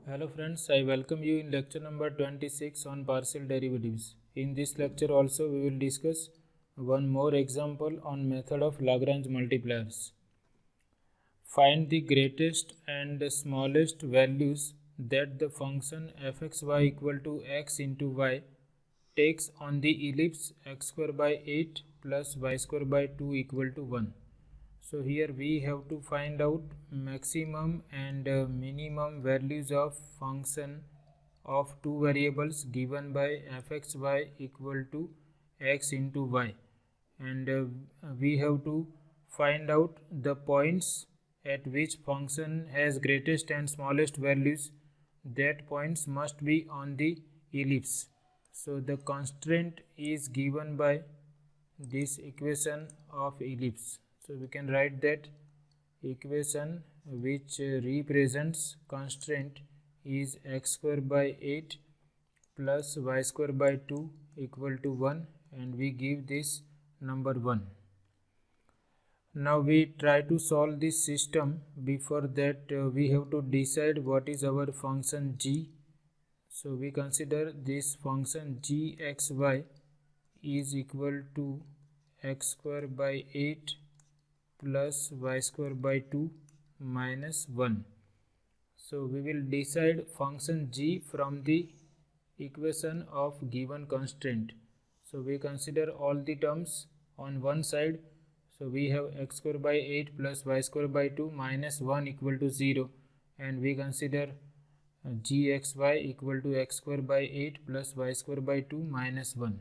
Hello friends, I welcome you in lecture number 26 on partial derivatives. In this lecture also we will discuss one more example on method of Lagrange multipliers. Find the greatest and smallest values that the function fxy equal to x into y takes on the ellipse x square by 8 plus y square by 2 equal to 1. So here we have to find out maximum and minimum values of function of two variables given by fxy equal to x into y, and we have to find out the points at which function has greatest and smallest values. That points must be on the ellipse. So the constraint is given by this equation of ellipse. So we can write that equation which represents constraint is x square by 8 plus y square by 2 equal to 1, and we give this number 1. Now we try to solve this system. Before that we have to decide what is our function g. So we consider this function gxy is equal to x square by 8 plus y square by 2 minus 1. So we will decide function g from the equation of given constraint. So we consider all the terms on one side. So we have x square by 8 plus y square by 2 minus 1 equal to 0, and we consider gxy equal to x square by 8 plus y square by 2 minus 1.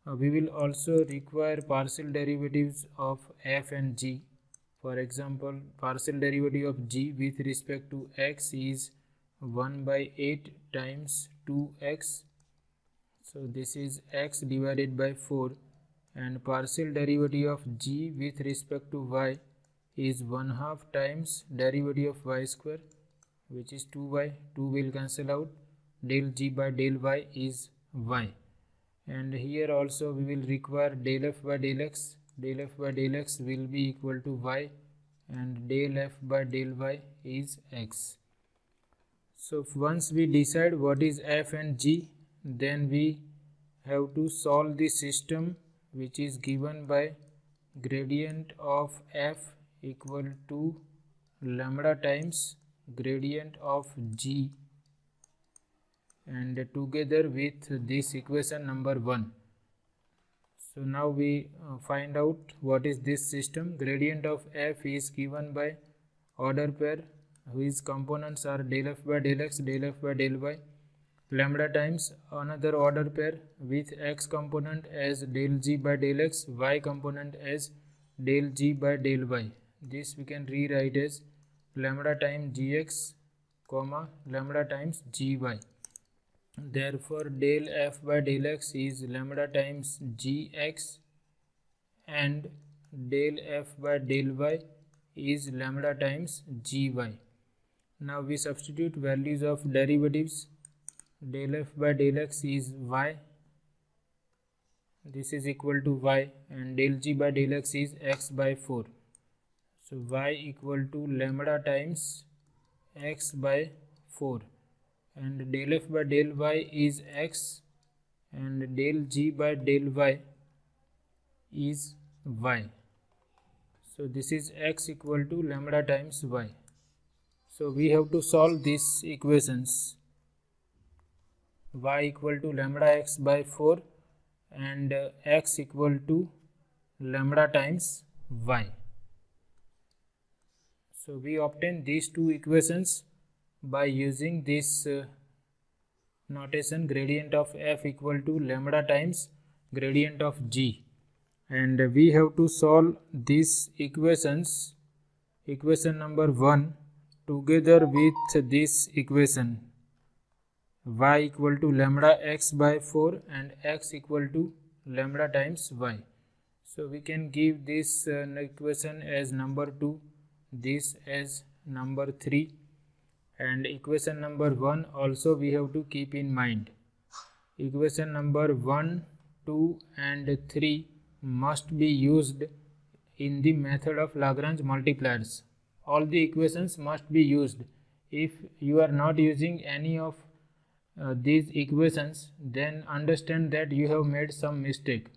We will also require partial derivatives of f and g. For example, partial derivative of g with respect to x is 1 by 8 times 2x. So this is x divided by 4, and partial derivative of g with respect to y is 1/2 times derivative of y square, which is 2y. 2 will cancel out. Del g by del y is y. And here also we will require del f by del x. Del f by del x will be equal to y, and del f by del y is x. So once we decide what is f and g, then we have to solve the system which is given by gradient of f equal to lambda times gradient of g, and together with this equation number 1. So now we find out what is this system. Gradient of f is given by order pair whose components are del f by del x, del f by del y, lambda times another order pair with x component as del g by del x, y component as del g by del y. This we can rewrite as lambda times gx comma lambda times gy. Therefore del f by del x is lambda times gx, and del f by del y is lambda times gy. Now we substitute values of derivatives. Del f by del x is y, this is equal to y, and del g by del x is x by 4. So y equal to lambda times x by 4, and del f by del y is x, and del g by del y is y. So this is x equal to lambda times y. So we have to solve these equations. Y equal to lambda x by 4 and x equal to lambda times y. So we obtain these two equations by using this notation, gradient of f equal to lambda times gradient of g, and we have to solve these equations, equation number 1 together with this equation, y equal to lambda x by 4 and x equal to lambda times y. So we can give this equation as number 2, this as number 3, and equation number 1 also we have to keep in mind. Equation number 1, 2 and 3 must be used in the method of Lagrange multipliers. All the equations must be used If you are not using any of these equations, then understand that you have made some mistake.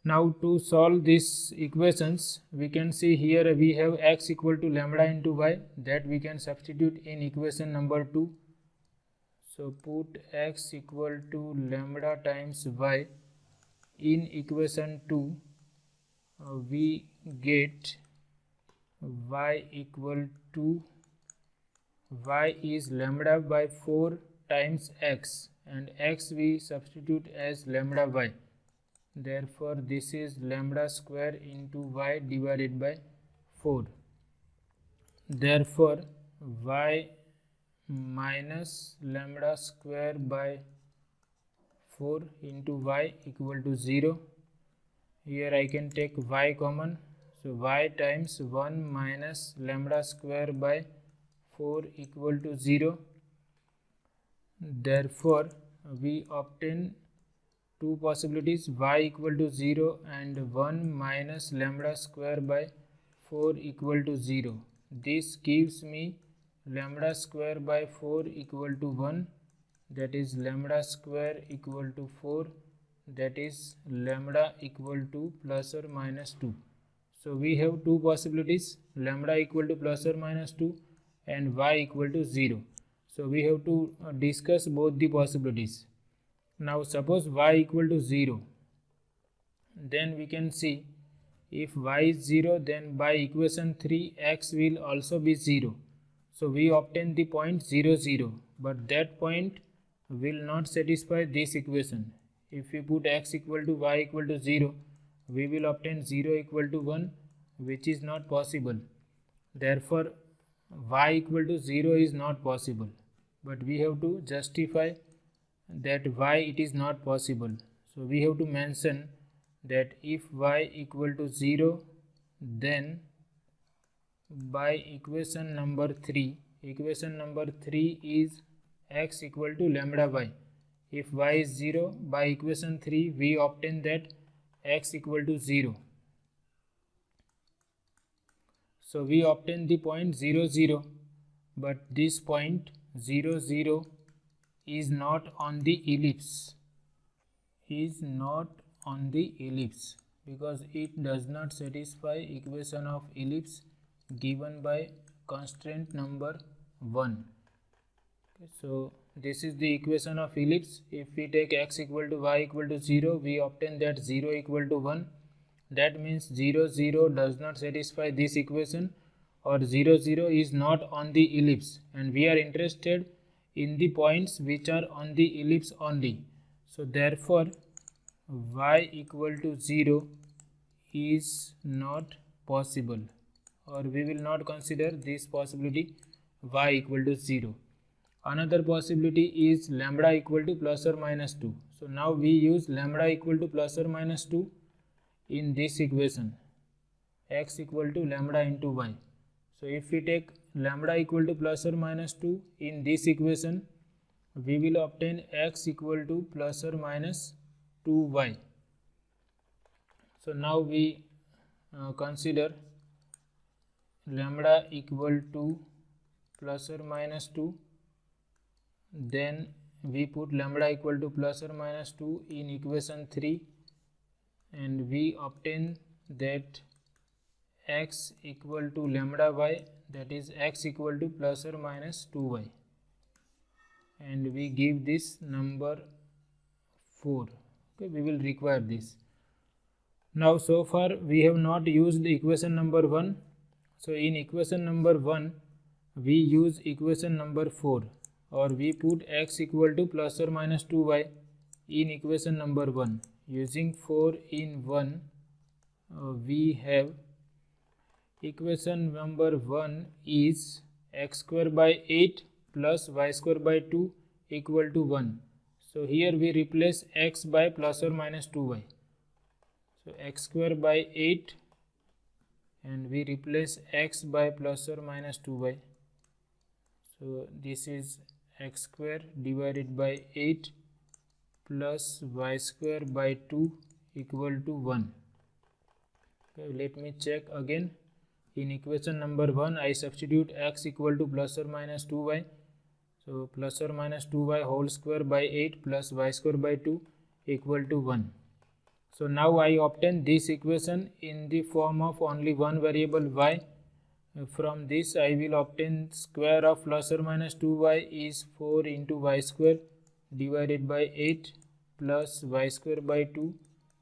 Now to solve these equations, we can see here we have x equal to lambda into y, that we can substitute in equation number 2. So put x equal to lambda times y in equation 2. We get y equal to, y is lambda by 4 times x, and x we substitute as lambda y. Therefore this is lambda square into y divided by 4. Therefore y minus lambda square by 4 into y equal to 0. Here I can take y common, so y times 1 minus lambda square by 4 equal to 0. Therefore we obtain two possibilities, y equal to 0 and 1 minus lambda square by 4 equal to 0. This gives me lambda square by 4 equal to 1, that is lambda square equal to 4, that is lambda equal to plus or minus 2. So we have two possibilities, lambda equal to plus or minus 2 and y equal to 0. So we have to discuss both the possibilities. Now suppose y equal to 0, then we can see if y is 0, then by equation 3 x will also be 0. So we obtain the point 0, 0, but that point will not satisfy this equation. If we put x equal to y equal to 0, we will obtain 0 equal to 1, which is not possible. Therefore y equal to 0 is not possible, but we have to justify that why it is not possible. So we have to mention that if y equal to 0, then by equation number 3 is x equal to lambda y. If y is 0, by equation 3 we obtain that x equal to 0. So we obtain the point 0, 0, but this point 0, 0 is not on the ellipse, because it does not satisfy equation of ellipse given by constraint number 1. Okay, so this is the equation of ellipse. If we take x equal to y equal to 0, we obtain that 0 equal to 1. That means 0, 0 does not satisfy this equation, or 0, 0 is not on the ellipse, and we are interested in the points which are on the ellipse only. So therefore y equal to 0 is not possible, or we will not consider this possibility, y equal to 0. Another possibility is lambda equal to plus or minus 2. So now we use lambda equal to plus or minus 2 in this equation, x equal to lambda into y. So if we take lambda equal to plus or minus 2 in this equation, we will obtain x equal to plus or minus 2y. So now we consider lambda equal to plus or minus 2, then we put lambda equal to plus or minus 2 in equation 3, and we obtain that x equal to lambda y, that is x equal to plus or minus 2y, and we give this number 4. Okay, we will require this. Now so far we have not used equation number 1. So in equation number 1 we use equation number 4, or we put x equal to plus or minus 2y in equation number 1. Using 4 in 1, we have equation number 1 is x square by 8 plus y square by 2 equal to 1. So here we replace x by plus or minus 2y. So x square by 8, and we replace x by plus or minus 2y. So this is x square divided by 8 plus y square by 2 equal to 1. Okay, let me check again. In equation number 1, I substitute x equal to plus or minus 2y. So plus or minus 2y whole square by 8 plus y square by 2 equal to 1. So now I obtain this equation in the form of only one variable y. From this I will obtain square of plus or minus 2y is 4 into y square divided by 8 plus y square by 2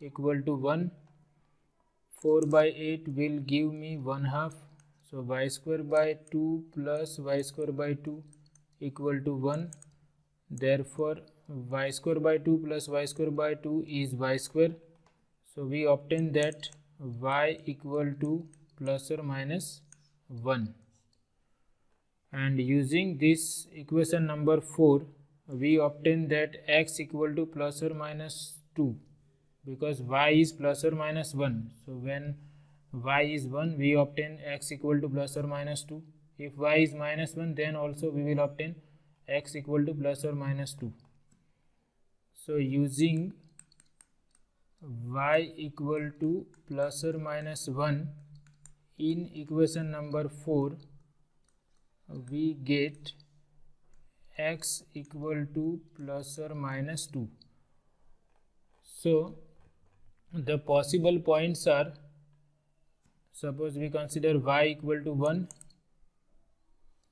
equal to 1. 4 by 8 will give me 1 half. So y square by 2 plus y square by 2 equal to 1. Therefore y square by 2 plus y square by 2 is y square. So we obtain that y equal to plus or minus 1. And using this equation number 4, we obtain that x equal to plus or minus 2, because y is plus or minus 1. So when y is 1, we obtain x equal to plus or minus 2. If y is minus 1, then also we will obtain x equal to plus or minus 2. So using y equal to plus or minus 1 in equation number 4, we get x equal to plus or minus 2. So the possible points are, suppose we consider y equal to 1,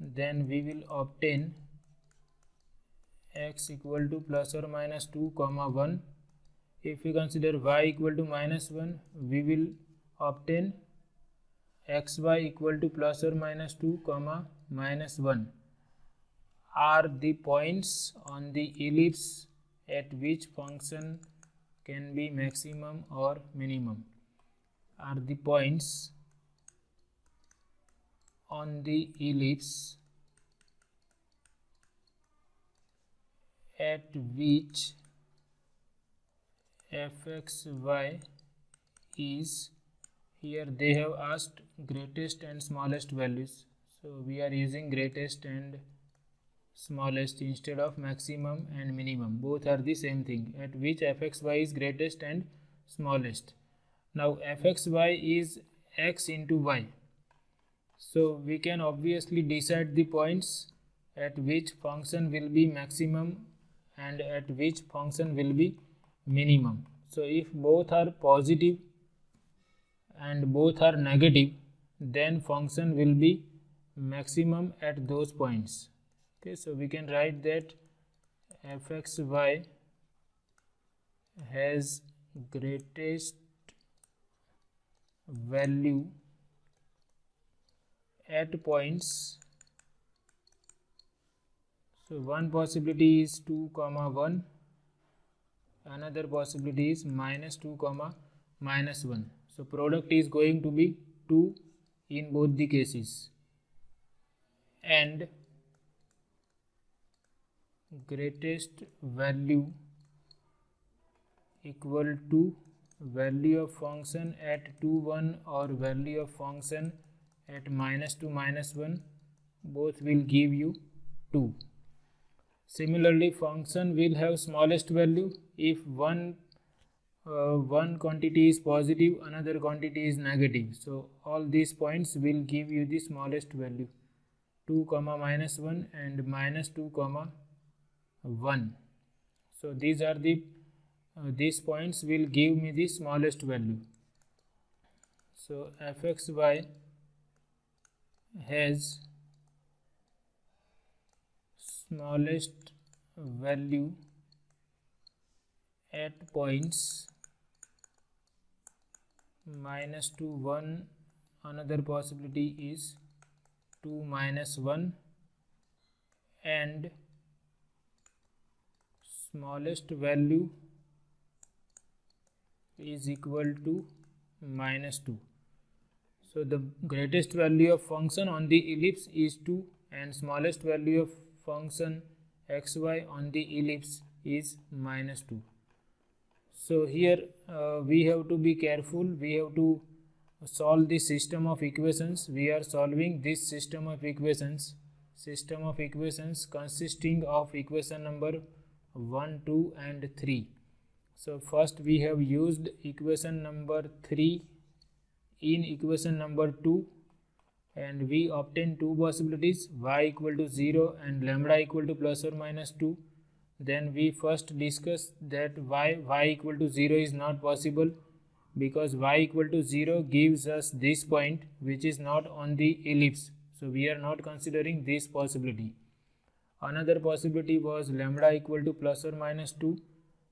then we will obtain x equal to plus or minus 2 comma 1. If we consider y equal to minus 1, we will obtain xy equal to plus or minus 2 comma minus 1 are the points on the ellipse at which function can be maximum or minimum. Are the points on the ellipse at which fxy is, here they have asked greatest and smallest values, so we are using greatest and smallest instead of maximum and minimum. Both are the same thing, at which fxy is greatest and smallest. Now fxy is x into y, so we can obviously decide the points at which function will be maximum and at which function will be minimum. So if both are positive and both are negative, then function will be maximum at those points. Okay, so we can write that fxy has greatest value at points. So one possibility is 2 comma 1, another possibility is minus 2 comma minus 1. So product is going to be 2 in both the cases, and greatest value equal to value of function at 2 1 or value of function at minus 2 minus 1, both will give you 2. Similarly, function will have smallest value if one quantity is positive, another quantity is negative. So all these points will give you the smallest value, 2 comma minus 1 and minus 2 comma 1. So these are the these points will give me the smallest value. So fxy has smallest value at points minus 2 1, another possibility is 2 minus 1, and smallest value is equal to minus 2. So the greatest value of function on the ellipse is 2 and smallest value of function xy on the ellipse is minus 2. So here we have to be careful, we have to solve the system of equations. We are solving this system of equations consisting of equation number 1, 2 and 3. So first we have used equation number 3 in equation number 2 and we obtain two possibilities, y equal to 0 and lambda equal to plus or minus 2. Then we first discuss that y equal to 0 is not possible, because y equal to 0 gives us this point which is not on the ellipse, so we are not considering this possibility. Another possibility was lambda equal to plus or minus 2,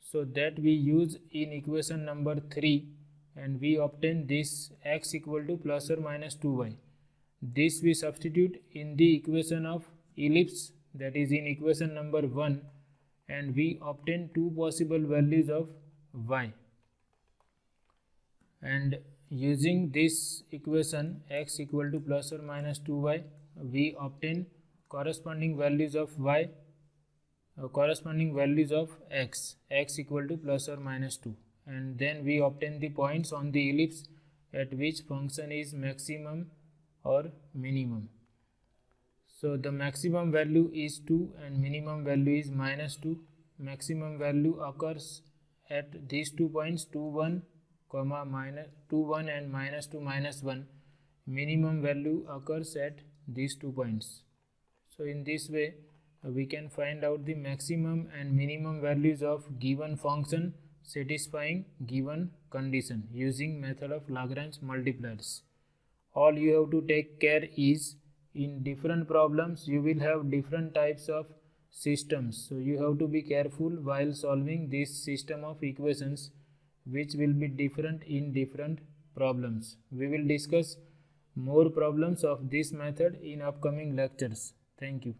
so that we use in equation number 3, and we obtain this x equal to plus or minus 2y. This we substitute in the equation of ellipse, that is in equation number 1, and we obtain two possible values of y. And using this equation x equal to plus or minus 2y, we obtain corresponding values of y, corresponding values of x equal to plus or minus 2, and then we obtain the points on the ellipse at which function is maximum or minimum. So the maximum value is 2 and minimum value is minus 2. Maximum value occurs at these 2 points, 2 1 comma minus 2 1 and minus 2 minus 1. Minimum value occurs at these 2 points. So in this way we can find out the maximum and minimum values of given function satisfying given condition using method of Lagrange multipliers. All you have to take care is, in different problems you will have different types of systems, so you have to be careful while solving this system of equations, which will be different in different problems. We will discuss more problems of this method in upcoming lectures. Thank you.